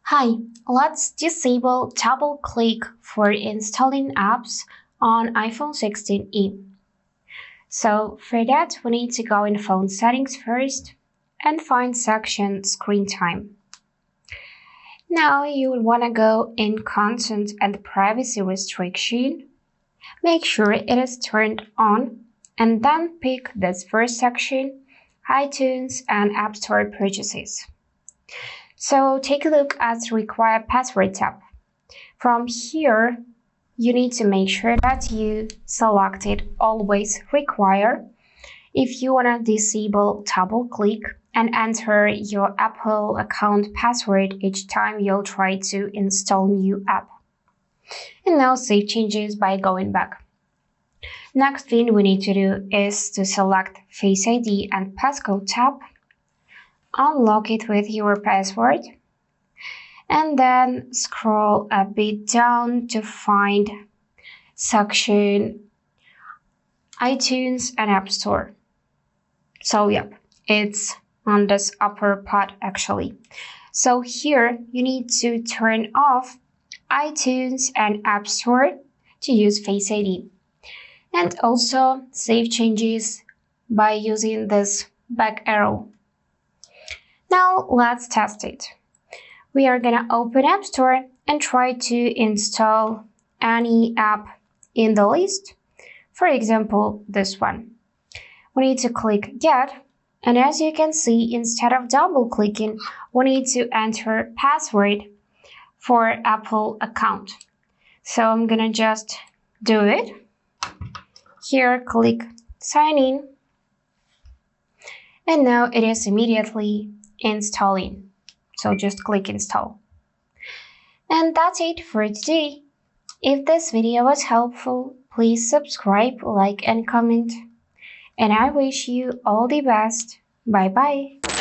Hi, let's disable double click for installing apps on iPhone 16e. So for that, we need to go in phone settings first and find section screen time. Now you will want to go in content and privacy restriction. Make sure it is turned on and then pick this first section, iTunes and App Store purchases. So take a look at the required password tab. From here, you need to make sure that you selected always require. If you want to disable double click and enter your Apple account password each time you'll try to install new app. And now save changes by going back. Next thing we need to do is to select Face ID and Passcode tab. Unlock it with your password. And then scroll a bit down to find section iTunes and App Store. So yep, it's on this upper part actually. So here you need to turn off iTunes and App Store to use Face ID. And also save changes by using this back arrow. Now let's test it. We are gonna open App Store and try to install any app in the list. For example, this one. We need to click Get, and as you can see, instead of double clicking, we need to enter password for Apple account. So I'm gonna just do it. Here, click Sign in, and now it is immediately installing. So just click install. And that's it for today. If this video was helpful, please subscribe, like and comment. And I wish you all the best. Bye bye.